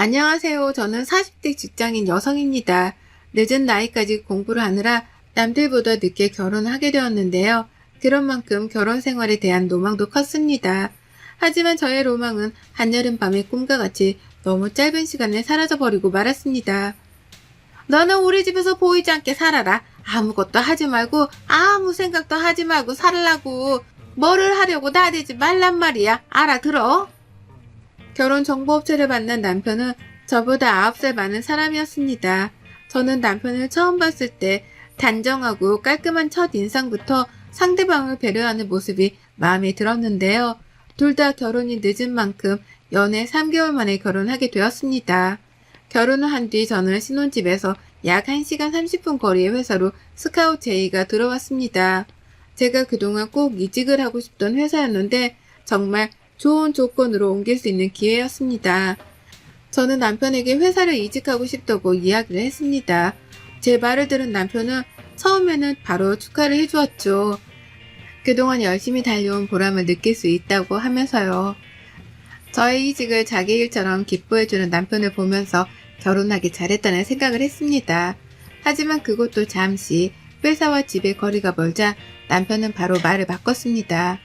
안녕하세요. 저는 40대 직장인 여성입니다. 늦은 나이까지 공부를 하느라 남들보다 늦게 결혼하게 되었는데요. 그런 만큼 결혼 생활에 대한 로망도 컸습니다. 하지만 저의 로망은 한여름 밤의 꿈과 같이 너무 짧은 시간에 사라져버리고 말았습니다. 너는 우리 집에서 보이지 않게 살아라. 아무것도 하지 말고 아무 생각도 하지 말고 살라고. 뭐를 하려고 나대지 말란 말이야. 알아들어? 결혼 정보업체를 만난 남편은 저보다 9살 많은 사람이었습니다. 저는 남편을 처음 봤을 때 단정하고 깔끔한 첫 인상부터 상대방을 배려하는 모습이 마음에 들었는데요. 둘 다 결혼이 늦은 만큼 연애 3개월 만에 결혼하게 되었습니다. 결혼을 한 뒤 저는 신혼집에서 약 1시간 30분 거리의 회사로 스카우트 제의가 들어왔습니다. 제가 그동안 꼭 이직을 하고 싶던 회사였는데 정말 좋은 조건으로 옮길 수 있는 기회였습니다. 저는 남편에게 회사를 이직하고 싶다고 이야기를 했습니다. 제 말을 들은 남편은 처음에는 바로 축하를 해주었죠. 그동안 열심히 달려온 보람을 느낄 수 있다고 하면서요. 저의 이직을 자기 일처럼 기뻐해주는 남편을 보면서 결혼하기 잘했다는 생각을 했습니다. 하지만 그것도 잠시 회사와 집의 거리가 멀자 남편은 바로 말을 바꿨습니다.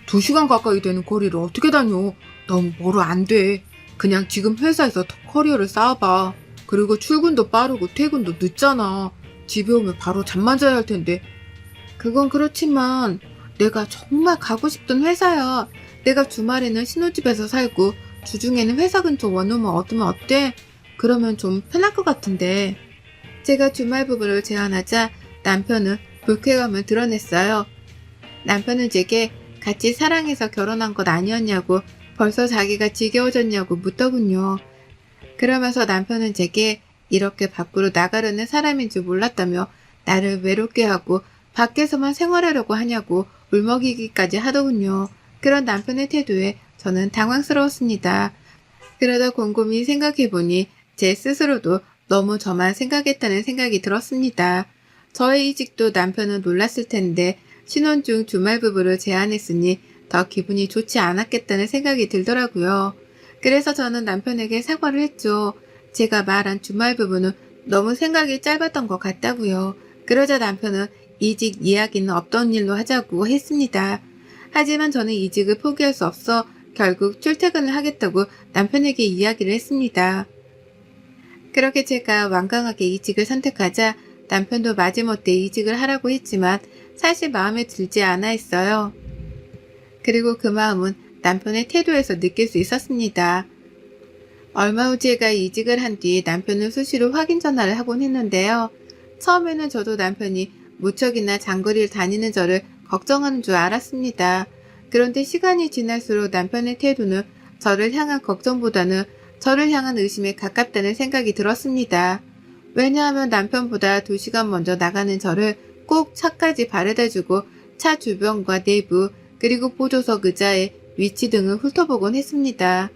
2시간 가까이 되는 거리를 어떻게 다녀? 너무 멀어 안 돼. 그냥 지금 회사에서 더 커리어를 쌓아봐. 그리고 출근도 빠르고 퇴근도 늦잖아. 집에 오면 바로 잠만 자야 할 텐데. 그건 그렇지만 내가 정말 가고 싶던 회사야. 내가 주말에는 신혼집에서 살고 주중에는 회사 근처 원룸을 얻으면 어때? 그러면 좀 편할 것 같은데. 제가 주말 부부를 제안하자 남편은 불쾌감을 드러냈어요. 남편은 제게 같이 사랑해서 결혼한 것 아니었냐고 벌써 자기가 지겨워졌냐고 묻더군요. 그러면서 남편은 제게 이렇게 밖으로 나가려는 사람인 줄 몰랐다며 나를 외롭게 하고 밖에서만 생활하려고 하냐고 울먹이기까지 하더군요. 그런 남편의 태도에 저는 당황스러웠습니다. 그러다 곰곰이 생각해보니 제 스스로도 너무 저만 생각했다는 생각이 들었습니다. 저의 이직도 남편은 놀랐을 텐데 신혼 중 주말 부부를 제안했으니 더 기분이 좋지 않았겠다는 생각이 들더라고요. 그래서 저는 남편에게 사과를 했죠. 제가 말한 주말 부부는 너무 생각이 짧았던 것 같다고요. 그러자 남편은 이직 이야기는 없던 일로 하자고 했습니다. 하지만 저는 이직을 포기할 수 없어 결국 출퇴근을 하겠다고 남편에게 이야기를 했습니다. 그렇게 제가 완강하게 이직을 선택하자 남편도 마지못해 이직을 하라고 했지만 사실 마음에 들지 않아 했어요. 그리고 그 마음은 남편의 태도에서 느낄 수 있었습니다. 얼마 후 제가 이직을 한 뒤 남편은 수시로 확인 전화를 하곤 했는데요. 처음에는 저도 남편이 무척이나 장거리를 다니는 저를 걱정하는 줄 알았습니다. 그런데 시간이 지날수록 남편의 태도는 저를 향한 걱정보다는 저를 향한 의심에 가깝다는 생각이 들었습니다. 왜냐하면 남편보다 2시간 먼저 나가는 저를 꼭 차까지 바래다주고 차 주변과 내부 그리고 보조석 의자의 위치 등을 훑어보곤 했습니다.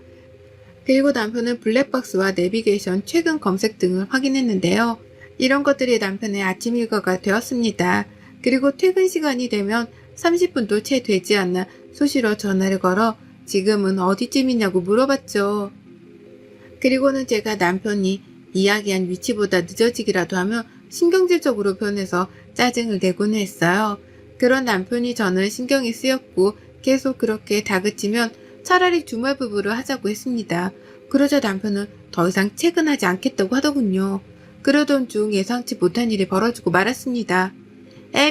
그리고 남편은 블랙박스와 내비게이션 최근 검색 등을 확인했는데요. 이런 것들이 남편의 아침 일과가 되었습니다. 그리고 퇴근 시간이 되면 30분도 채 되지 않나 수시로 전화를 걸어 지금은 어디쯤이냐고 물어봤죠. 그리고는 제가 남편이 이야기한 위치보다 늦어지기라도 하면 신경질적으로 변해서 짜증을 내곤 했어요. 그런 남편이 저는 신경이 쓰였고 계속 그렇게 다그치면 차라리 주말 부부를 하자고 했습니다. 그러자 남편은 더 이상 퇴근하지 않겠다고 하더군요. 그러던 중 예상치 못한 일이 벌어지고 말았습니다.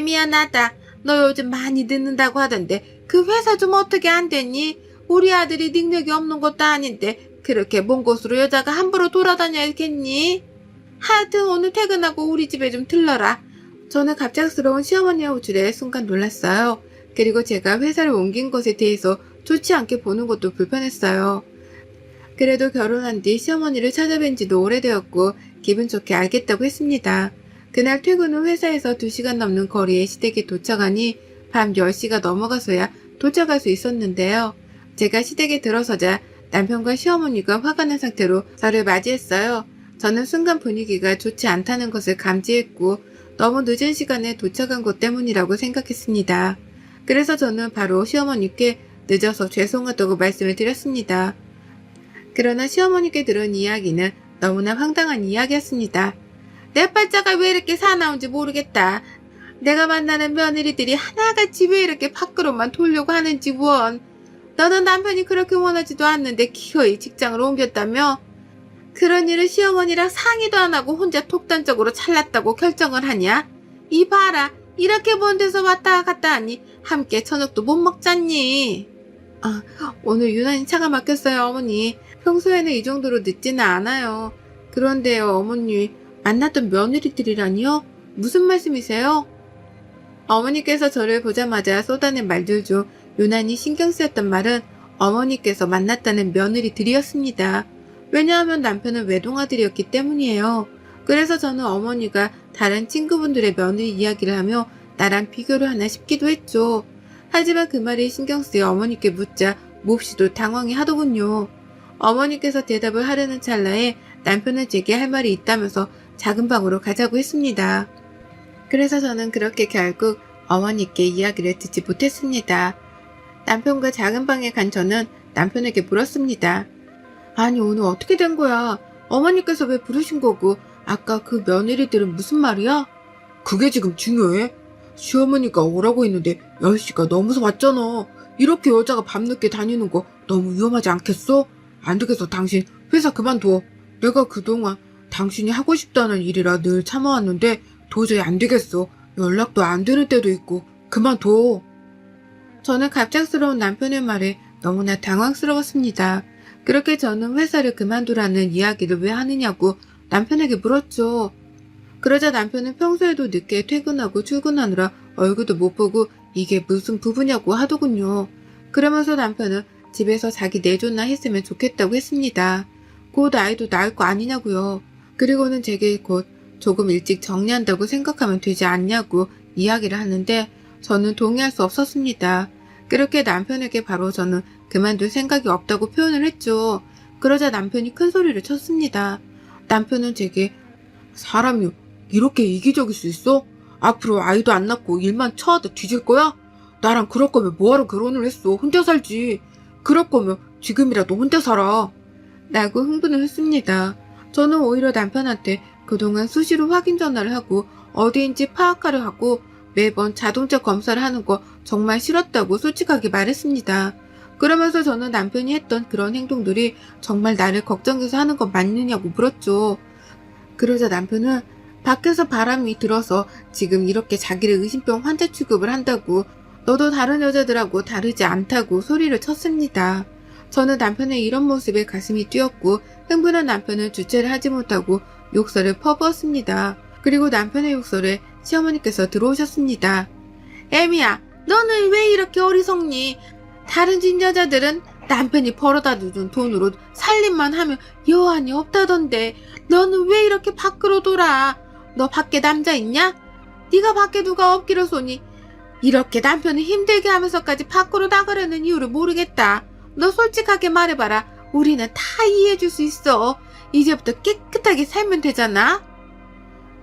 미안하다. 너 요즘 많이 늦는다고 하던데 그 회사 좀 어떻게 안 됐니? 우리 아들이 능력이 없는 것도 아닌데 그렇게 먼 곳으로 여자가 함부로 돌아다녀야겠니? 하여튼 오늘 퇴근하고 우리 집에 좀 들러라. 저는 갑작스러운 시어머니의 호출에 순간 놀랐어요. 그리고 제가 회사를 옮긴 것에 대해서 좋지 않게 보는 것도 불편했어요. 그래도 결혼한 뒤 시어머니를 찾아뵌 지도 오래되었고 기분 좋게 알겠다고 했습니다. 그날 퇴근 후 회사에서 2시간 넘는 거리에 시댁에 도착하니 밤 10시가 넘어가서야 도착할 수 있었는데요. 제가 시댁에 들어서자 남편과 시어머니가 화가 난 상태로 저를 맞이했어요. 저는 순간 분위기가 좋지 않다는 것을 감지했고 너무 늦은 시간에 도착한 것 때문이라고 생각했습니다. 그래서 저는 바로 시어머니께 늦어서 죄송하다고 말씀을 드렸습니다. 그러나 시어머니께 들은 이야기는 너무나 황당한 이야기였습니다. 내 팔자가 왜 이렇게 사나운지 모르겠다. 내가 만나는 며느리들이 하나같이 왜 이렇게 밖으로만 돌려고 하는지 원. 너는 남편이 그렇게 원하지도 않는데 기어이 직장을 옮겼다며? 그런 일을 시어머니랑 상의도 안 하고 혼자 독단적으로 잘났다고 결정을 하냐? 이 봐라, 이렇게 먼 데서 왔다 갔다 하니 함께 저녁도 못 먹잖니. 아, 오늘 유난히 차가 막혔어요, 어머니. 평소에는 이 정도로 늦지는 않아요. 그런데요, 어머니, 만났던 며느리들이라니요? 무슨 말씀이세요? 어머니께서 저를 보자마자 쏟아낸 말들 중 유난히 신경 쓰였던 말은 어머니께서 만났다는 며느리들이었습니다. 왜냐하면 남편은 외동아들이었기 때문이에요. 그래서 저는 어머니가 다른 친구분들의 며느리 이야기를 하며 나랑 비교를 하나 싶기도 했죠. 하지만 그 말이 신경 쓰여 어머니께 묻자 몹시도 당황해 하더군요. 어머니께서 대답을 하려는 찰나에 남편은 제게 할 말이 있다면서 작은 방으로 가자고 했습니다. 그래서 저는 그렇게 결국 어머니께 이야기를 듣지 못했습니다. 남편과 작은 방에 간 저는 남편에게 물었습니다. 아니, 오늘 어떻게 된 거야? 어머니께서 왜 부르신 거고 아까 그 며느리들은 무슨 말이야? 그게 지금 중요해? 시어머니가 오라고 했는데 10시가 넘어서 왔잖아. 이렇게 여자가 밤늦게 다니는 거 너무 위험하지 않겠어? 안 되겠어, 당신 회사 그만둬. 내가 그동안 당신이 하고 싶다는 일이라 늘 참아왔는데 도저히 안 되겠어. 연락도 안 되는 때도 있고 그만둬. 저는 갑작스러운 남편의 말에 너무나 당황스러웠습니다. 그렇게 저는 회사를 그만두라는 이야기를 왜 하느냐고 남편에게 물었죠. 그러자 남편은 평소에도 늦게 퇴근하고 출근하느라 얼굴도 못 보고 이게 무슨 부부냐고 하더군요. 그러면서 남편은 집에서 자기 내조나 했으면 좋겠다고 했습니다. 곧 아이도 낳을 거 아니냐고요. 그리고는 제게 곧 조금 일찍 정리한다고 생각하면 되지 않냐고 이야기를 하는데 저는 동의할 수 없었습니다. 그렇게 남편에게 바로 저는 그만둘 생각이 없다고 표현을 했죠. 그러자 남편이 큰 소리를 쳤습니다. 남편은 제게 사람이 이렇게 이기적일 수 있어? 앞으로 아이도 안 낳고 일만 쳐하다 뒤질 거야? 나랑 그럴 거면 뭐하러 결혼을 했어? 혼자 살지. 그럴 거면 지금이라도 혼자 살아. 라고 흥분을 했습니다. 저는 오히려 남편한테 그동안 수시로 확인 전화를 하고 어디인지 파악하려 하고 매번 자동차 검사를 하는 거 정말 싫었다고 솔직하게 말했습니다. 그러면서 저는 남편이 했던 그런 행동들이 정말 나를 걱정해서 하는 거 맞느냐고 물었죠. 그러자 남편은 밖에서 바람이 들어서 지금 이렇게 자기를 의심병 환자 취급을 한다고 너도 다른 여자들하고 다르지 않다고 소리를 쳤습니다. 저는 남편의 이런 모습에 가슴이 뛰었고 흥분한 남편은 주체를 하지 못하고 욕설을 퍼부었습니다. 그리고 남편의 욕설에 시어머니께서 들어오셨습니다. 애미야, 너는 왜 이렇게 어리석니? 다른 집 여자들은 남편이 벌어다 준 돈으로 살림만 하면 여한이 없다던데 너는 왜 이렇게 밖으로 돌아? 너 밖에 남자 있냐? 네가 밖에 누가 없기로 쏘니 이렇게 남편을 힘들게 하면서까지 밖으로 나가려는 이유를 모르겠다. 너 솔직하게 말해봐라. 우리는 다 이해해줄 수 있어. 이제부터 깨끗하게 살면 되잖아.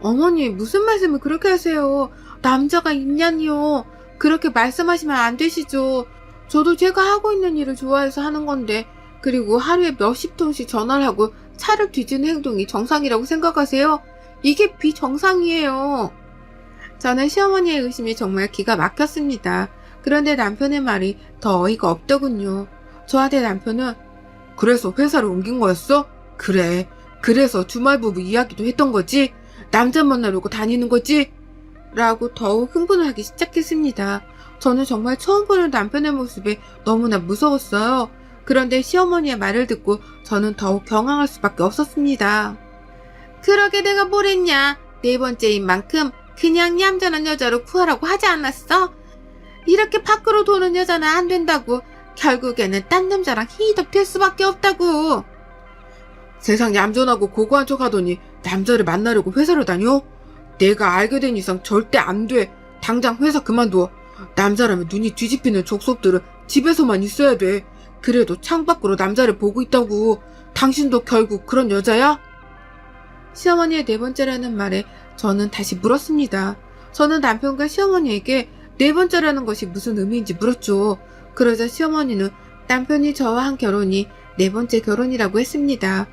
어머니, 무슨 말씀을 그렇게 하세요? 남자가 있냐니요. 그렇게 말씀하시면 안 되시죠. 저도 제가 하고 있는 일을 좋아해서 하는 건데, 그리고 하루에 몇십 통씩 전화를 하고 차를 뒤지는 행동이 정상이라고 생각하세요? 이게 비정상이에요. 저는 시어머니의 의심이 정말 기가 막혔습니다. 그런데 남편의 말이 더 어이가 없더군요. 저한테 남편은 그래서 회사를 옮긴 거였어? 그래. 그래서 주말 부부 이야기도 했던 거지? 남자 만나려고 다니는 거지? 라고 더욱 흥분을 하기 시작했습니다. 저는 정말 처음 보는 남편의 모습이 너무나 무서웠어요. 그런데 시어머니의 말을 듣고 저는 더욱 경황할 수밖에 없었습니다. 그러게 내가 뭘 했냐? 네 번째인 만큼 그냥 얌전한 여자로 구하라고 하지 않았어? 이렇게 밖으로 도는 여자는 안 된다고. 결국에는 딴 남자랑 희덕 될 수밖에 없다고. 세상 얌전하고 고고한 척 하더니 남자를 만나려고 회사를 다녀? 내가 알게 된 이상 절대 안 돼. 당장 회사 그만둬. 남자라면 눈이 뒤집히는 족속들은 집에서만 있어야 돼. 그래도 창밖으로 남자를 보고 있다고. 당신도 결국 그런 여자야? 시어머니의 네 번째라는 말에 저는 다시 물었습니다. 저는 남편과 시어머니에게 네 번째라는 것이 무슨 의미인지 물었죠. 그러자 시어머니는 남편이 저와 한 결혼이 네 번째 결혼이라고 했습니다.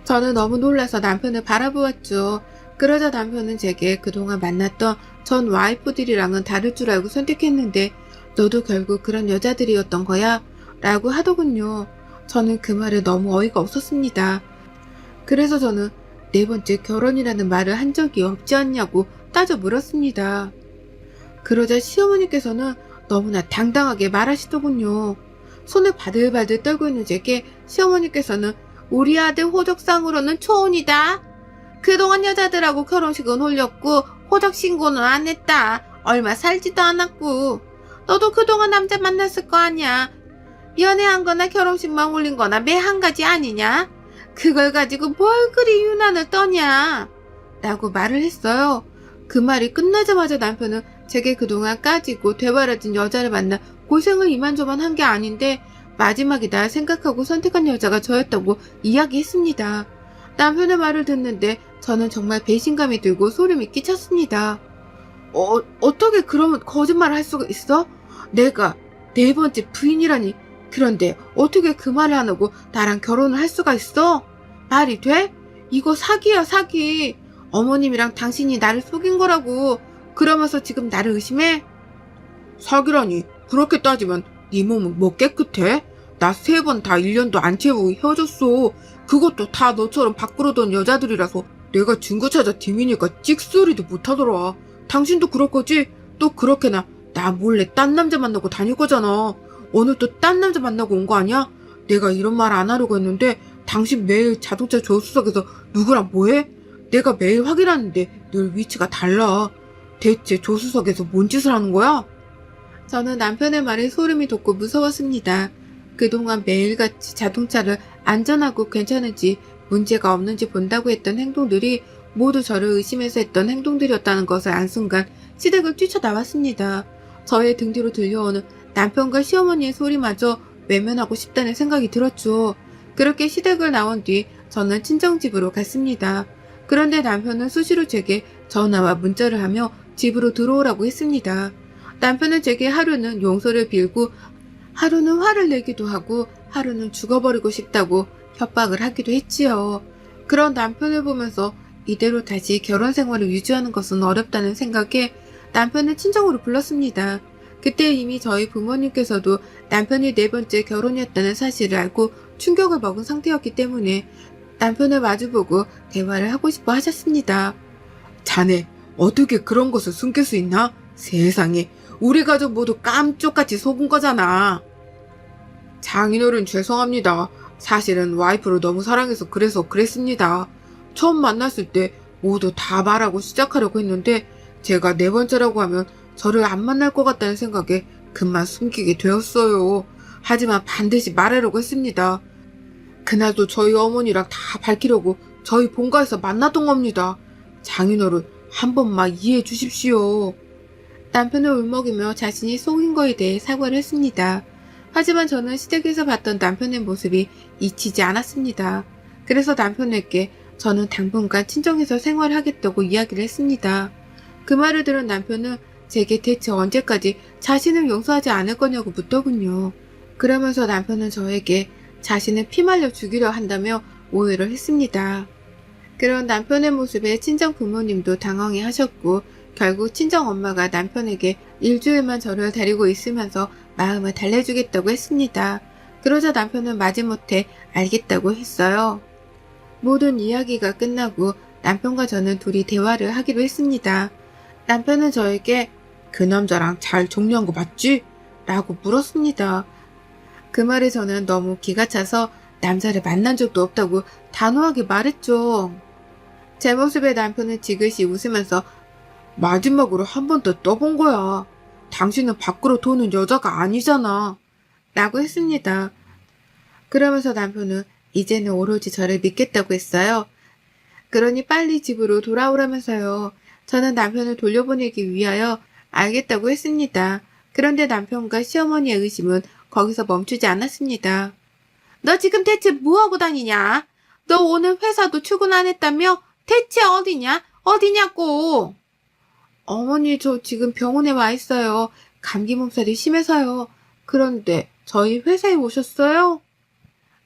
저는 너무 놀라서 남편을 바라보았죠. 그러자 남편은 제게 그동안 만났던 전 와이프들이랑은 다를 줄 알고 선택했는데 너도 결국 그런 여자들이었던 거야? 라고 하더군요. 저는 그 말에 너무 어이가 없었습니다. 그래서 저는 네 번째 결혼이라는 말을 한 적이 없지 않냐고 따져 물었습니다. 그러자 시어머니께서는 너무나 당당하게 말하시더군요. 손을 바들바들 떨고 있는 제게 시어머니께서는 우리 아들 호적상으로는 초혼이다. 그동안 여자들하고 결혼식은 올렸고 호적 신고는 안 했다. 얼마 살지도 않았고. 너도 그동안 남자 만났을 거 아니야. 연애한 거나 결혼식만 올린 거나 매 한 가지 아니냐? 그걸 가지고 뭘 그리 유난을 떠냐? 라고 말을 했어요. 그 말이 끝나자마자 남편은 제게 그동안 까지고 되바라진 여자를 만나 고생을 이만저만 한 게 아닌데 마지막이다 생각하고 선택한 여자가 저였다고 이야기했습니다. 남편의 말을 듣는데 저는 정말 배신감이 들고 소름이 끼쳤습니다. 어떻게 그러면 거짓말을 할 수가 있어? 내가 네 번째 부인이라니. 그런데 어떻게 그 말을 안 하고 나랑 결혼을 할 수가 있어? 말이 돼? 이거 사기야, 사기. 어머님이랑 당신이 나를 속인 거라고. 그러면서 지금 나를 의심해? 사기라니. 그렇게 따지면 네 몸은 뭐 깨끗해? 나 3번 다 1년도 안 채우고 헤어졌어. 그것도 다 너처럼 밖으로 돈 여자들이라서 내가 증거 찾아 디미니까 찍소리도 못하더라. 당신도 그럴 거지? 또 그렇게나 나 몰래 딴 남자 만나고 다닐 거잖아. 오늘 또 딴 남자 만나고 온 거 아니야? 내가 이런 말 안 하려고 했는데 당신 매일 자동차 조수석에서 누구랑 뭐해? 내가 매일 확인하는데 늘 위치가 달라. 대체 조수석에서 뭔 짓을 하는 거야? 저는 남편의 말에 소름이 돋고 무서웠습니다. 그동안 매일같이 자동차를 안전하고 괜찮은지 문제가 없는지 본다고 했던 행동들이 모두 저를 의심해서 했던 행동들이었다는 것을 안 순간 시댁을 뛰쳐나왔습니다. 저의 등 뒤로 들려오는 남편과 시어머니의 소리마저 외면하고 싶다는 생각이 들었죠. 그렇게 시댁을 나온 뒤 저는 친정집으로 갔습니다. 그런데 남편은 수시로 제게 전화와 문자를 하며 집으로 들어오라고 했습니다. 남편은 제게 하루는 용서를 빌고 하루는 화를 내기도 하고 하루는 죽어버리고 싶다고 협박을 하기도 했지요. 그런 남편을 보면서 이대로 다시 결혼 생활을 유지하는 것은 어렵다는 생각에 남편을 친정으로 불렀습니다. 그때 이미 저희 부모님께서도 남편이 네 번째 결혼이었다는 사실을 알고 충격을 먹은 상태였기 때문에 남편을 마주보고 대화를 하고 싶어 하셨습니다. 자네, 어떻게 그런 것을 숨길 수 있나? 세상에, 우리 가족 모두 깜쪽같이 속은 거잖아. 장인어른 죄송합니다. 사실은 와이프를 너무 사랑해서 그래서 그랬습니다. 처음 만났을 때 모두 다 말하고 시작하려고 했는데 제가 네 번째라고 하면 저를 안 만날 것 같다는 생각에 그만 숨기게 되었어요. 하지만 반드시 말하려고 했습니다. 그날도 저희 어머니랑 다 밝히려고 저희 본가에서 만났던 겁니다. 장인어른, 한 번만 이해해 주십시오. 남편을 울먹이며 자신이 속인 거에 대해 사과를 했습니다. 하지만 저는 시댁에서 봤던 남편의 모습이 잊히지 않았습니다. 그래서 남편에게 저는 당분간 친정에서 생활하겠다고 이야기를 했습니다. 그 말을 들은 남편은 제게 대체 언제까지 자신을 용서하지 않을 거냐고 묻더군요. 그러면서 남편은 저에게 자신을 피말려 죽이려 한다며 오해를 했습니다. 그런 남편의 모습에 친정 부모님도 당황해 하셨고 결국 친정 엄마가 남편에게 일주일만 저를 데리고 있으면서 마음을 달래주겠다고 했습니다. 그러자 남편은 마지못해 알겠다고 했어요. 모든 이야기가 끝나고 남편과 저는 둘이 대화를 하기로 했습니다. 남편은 저에게 그 남자랑 잘 정리한 거 맞지? 라고 물었습니다. 그 말에 저는 너무 기가 차서 남자를 만난 적도 없다고 단호하게 말했죠. 제 모습에 남편은 지그시 웃으면서 마지막으로 한 번 더 떠본 거야. 당신은 밖으로 도는 여자가 아니잖아. 라고 했습니다. 그러면서 남편은 이제는 오로지 저를 믿겠다고 했어요. 그러니 빨리 집으로 돌아오라면서요. 저는 남편을 돌려보내기 위하여 알겠다고 했습니다. 그런데 남편과 시어머니의 의심은 거기서 멈추지 않았습니다. 너 지금 대체 뭐하고 다니냐? 너 오늘 회사도 출근 안 했다며? 대체 어디냐? 어디냐고? 어머니, 저 지금 병원에 와 있어요. 감기 몸살이 심해서요. 그런데 저희 회사에 오셨어요?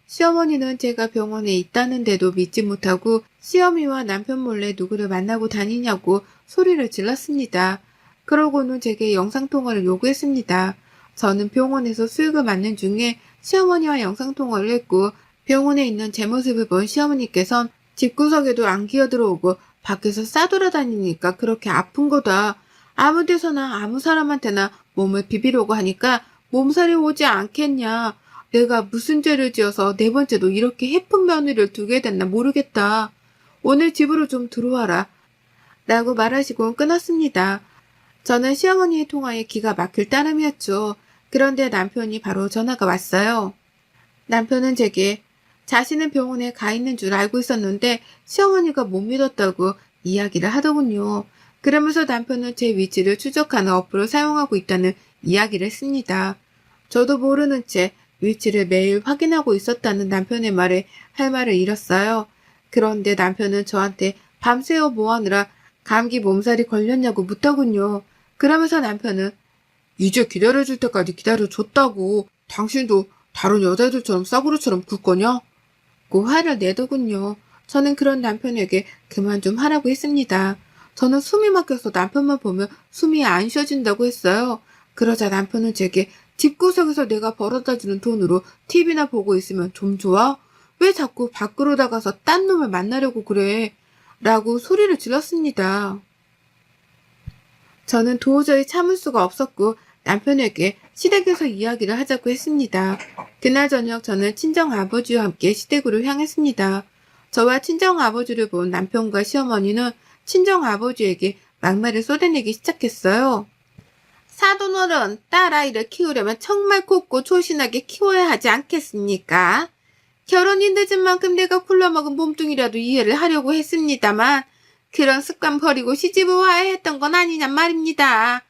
시어머니는 제가 병원에 있다는데도 믿지 못하고 시어미와 남편 몰래 누구를 만나고 다니냐고 소리를 질렀습니다. 그러고는 제게 영상통화를 요구했습니다. 저는 병원에서 수육을 맞는 중에 시어머니와 영상통화를 했고 병원에 있는 제 모습을 본 시어머니께선 집구석에도 안 기어들어오고 밖에서 싸돌아다니니까 그렇게 아픈 거다. 아무 데서나 아무 사람한테나 몸을 비비려고 하니까 몸살이 오지 않겠냐. 내가 무슨 죄를 지어서 네 번째도 이렇게 해픈 며느리를 두게 됐나 모르겠다. 오늘 집으로 좀 들어와라. 라고 말하시고 끊었습니다. 저는 시어머니의 통화에 기가 막힐 따름이었죠. 그런데 남편이 바로 전화가 왔어요. 남편은 제게 자신은 병원에 가 있는 줄 알고 있었는데 시어머니가 못 믿었다고 이야기를 하더군요. 그러면서 남편은 제 위치를 추적하는 어플을 사용하고 있다는 이야기를 했습니다. 저도 모르는 채 위치를 매일 확인하고 있었다는 남편의 말에 할 말을 잃었어요. 그런데 남편은 저한테 밤새워 뭐하느라 감기 몸살이 걸렸냐고 묻더군요. 그러면서 남편은 이제 기다려줄 때까지 기다려줬다고. 당신도 다른 여자애들처럼 싸구려처럼 굴 거냐? 고 화를 내더군요. 저는 그런 남편에게 그만 좀 하라고 했습니다. 저는 숨이 막혀서 남편만 보면 숨이 안 쉬어진다고 했어요. 그러자 남편은 제게 집구석에서 내가 벌어다주는 돈으로 TV나 보고 있으면 좀 좋아? 왜 자꾸 밖으로 나가서 딴 놈을 만나려고 그래? 라고 소리를 질렀습니다. 저는 도저히 참을 수가 없었고 남편에게 시댁에서 이야기를 하자고 했습니다. 그날 저녁 저는 친정아버지와 함께 시댁으로 향했습니다. 저와 친정아버지를 본 남편과 시어머니는 친정아버지에게 막말을 쏟아내기 시작했어요. 사돈어른, 딸아이를 키우려면 정말 곱고 조신하게 키워야 하지 않겠습니까? 결혼이 늦은 만큼 내가 굴러먹은 몸뚱이라도 이해를 하려고 했습니다만 그런 습관 버리고 시집을 와야 했던 건 아니냔 말입니다.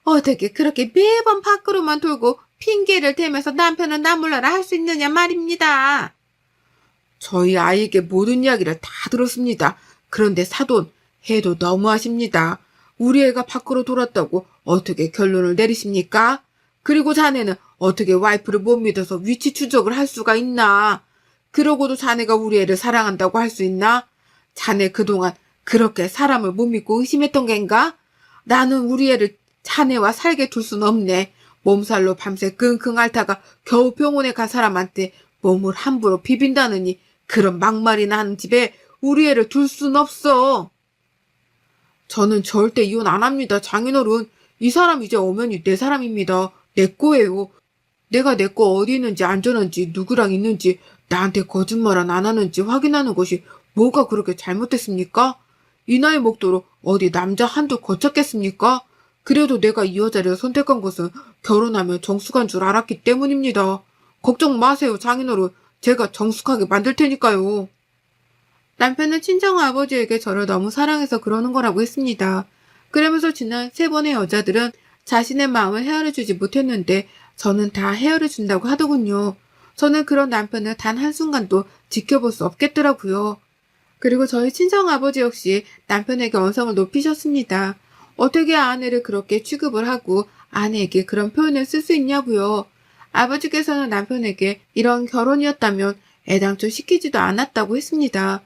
어떻게 그렇게 매번 밖으로만 돌고 핑계를 대면서 남편은 나 몰라라 할 수 있느냐 말입니다. 저희 아이에게 모든 이야기를 다 들었습니다. 그런데 사돈, 해도 너무하십니다. 우리 애가 밖으로 돌았다고 어떻게 결론을 내리십니까? 그리고 자네는 어떻게 와이프를 못 믿어서 위치 추적을 할 수가 있나? 그러고도 자네가 우리 애를 사랑한다고 할 수 있나? 자네 그동안 그렇게 사람을 못 믿고 의심했던 겐가? 나는 우리 애를 자네와 살게 둘 순 없네. 몸살로 밤새 끙끙 앓다가 겨우 병원에 간 사람한테 몸을 함부로 비빈다느니 그런 막말이나 하는 집에 우리 애를 둘 순 없어. 저는 절대 이혼 안 합니다. 장인어른. 이 사람 이제 엄연히 내 사람입니다. 내 거예요. 내가 내 거 어디 있는지 안전한지 누구랑 있는지 나한테 거짓말은 안 하는지 확인하는 것이 뭐가 그렇게 잘못됐습니까? 이 나이 먹도록 어디 남자 한두 거쳤겠습니까? 그래도 내가 이 여자를 선택한 것은 결혼하면 정숙한 줄 알았기 때문입니다. 걱정 마세요, 장인어른. 제가 정숙하게 만들 테니까요. 남편은 친정아버지에게 저를 너무 사랑해서 그러는 거라고 했습니다. 그러면서 지난 3번의 여자들은 자신의 마음을 헤아려주지 못했는데 저는 다 헤아려준다고 하더군요. 저는 그런 남편을 단 한순간도 지켜볼 수 없겠더라고요. 그리고 저희 친정아버지 역시 남편에게 언성을 높이셨습니다. 어떻게 아내를 그렇게 취급을 하고 아내에게 그런 표현을 쓸 수 있냐고요. 아버지께서는 남편에게 이런 결혼이었다면 애당초 시키지도 않았다고 했습니다.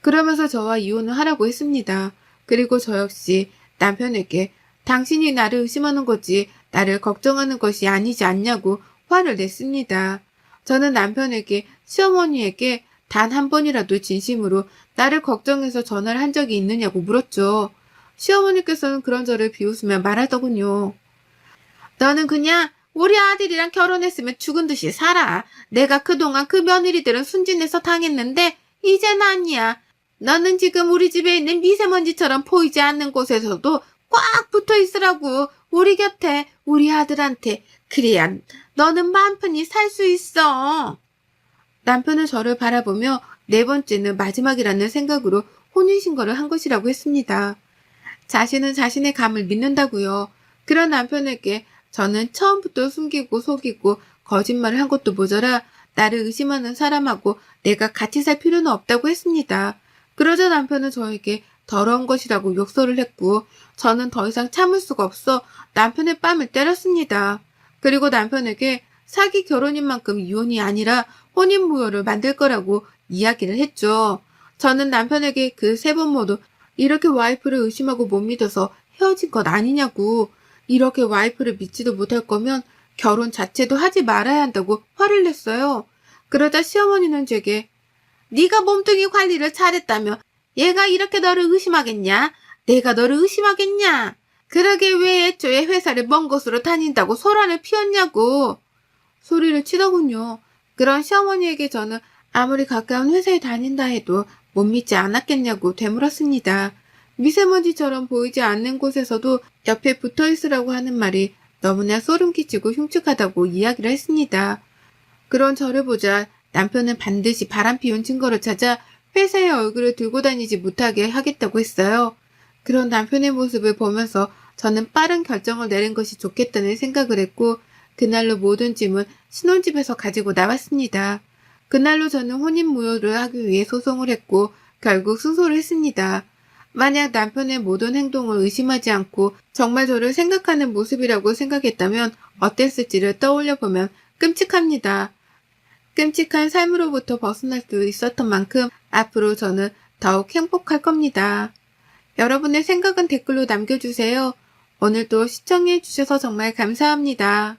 그러면서 저와 이혼을 하라고 했습니다. 그리고 저 역시 남편에게 당신이 나를 의심하는 거지 나를 걱정하는 것이 아니지 않냐고 화를 냈습니다. 저는 남편에게 시어머니에게 단 한 번이라도 진심으로 나를 걱정해서 전화를 한 적이 있느냐고 물었죠. 시어머니께서는 그런 저를 비웃으며 말하더군요. 너는 그냥 우리 아들이랑 결혼했으면 죽은 듯이 살아. 내가 그동안 그 며느리들은 순진해서 당했는데 이젠 아니야. 너는 지금 우리 집에 있는 미세먼지처럼 보이지 않는 곳에서도 꽉 붙어 있으라고. 우리 곁에, 우리 아들한테. 그래야 너는 마음 편히 살 수 있어. 남편은 저를 바라보며 4번째는 마지막이라는 생각으로 혼인신고를 한 것이라고 했습니다. 자신은 자신의 감을 믿는다고요. 그런 남편에게 저는 처음부터 숨기고 속이고 거짓말을 한 것도 모자라 나를 의심하는 사람하고 내가 같이 살 필요는 없다고 했습니다. 그러자 남편은 저에게 더러운 것이라고 욕설을 했고 저는 더 이상 참을 수가 없어 남편의 뺨을 때렸습니다. 그리고 남편에게 사기 결혼인 만큼 이혼이 아니라 혼인무효를 만들 거라고 이야기를 했죠. 저는 남편에게 그 3번 모두 이렇게 와이프를 의심하고 못 믿어서 헤어진 것 아니냐고, 이렇게 와이프를 믿지도 못할 거면 결혼 자체도 하지 말아야 한다고 화를 냈어요. 그러다 시어머니는 제게 네가 몸뚱이 관리를 잘했다며 얘가 이렇게 너를 의심하겠냐? 내가 너를 의심하겠냐? 그러게 왜 애초에 회사를 먼 곳으로 다닌다고 소란을 피웠냐고 소리를 치더군요. 그런 시어머니에게 저는 아무리 가까운 회사에 다닌다 해도 못 믿지 않았겠냐고 되물었습니다. 미세먼지처럼 보이지 않는 곳에서도 옆에 붙어 있으라고 하는 말이 너무나 소름 끼치고 흉측하다고 이야기를 했습니다. 그런 저를 보자 남편은 반드시 바람피운 증거를 찾아 회사의 얼굴을 들고 다니지 못하게 하겠다고 했어요. 그런 남편의 모습을 보면서 저는 빠른 결정을 내린 것이 좋겠다는 생각을 했고, 그날로 모든 짐은 신혼집에서 가지고 나왔습니다. 그날로 저는 혼인무효를 하기 위해 소송을 했고 결국 승소를 했습니다. 만약 남편의 모든 행동을 의심하지 않고 정말 저를 생각하는 모습이라고 생각했다면 어땠을지를 떠올려보면 끔찍합니다. 끔찍한 삶으로부터 벗어날 수 있었던 만큼 앞으로 저는 더욱 행복할 겁니다. 여러분의 생각은 댓글로 남겨주세요. 오늘도 시청해주셔서 정말 감사합니다.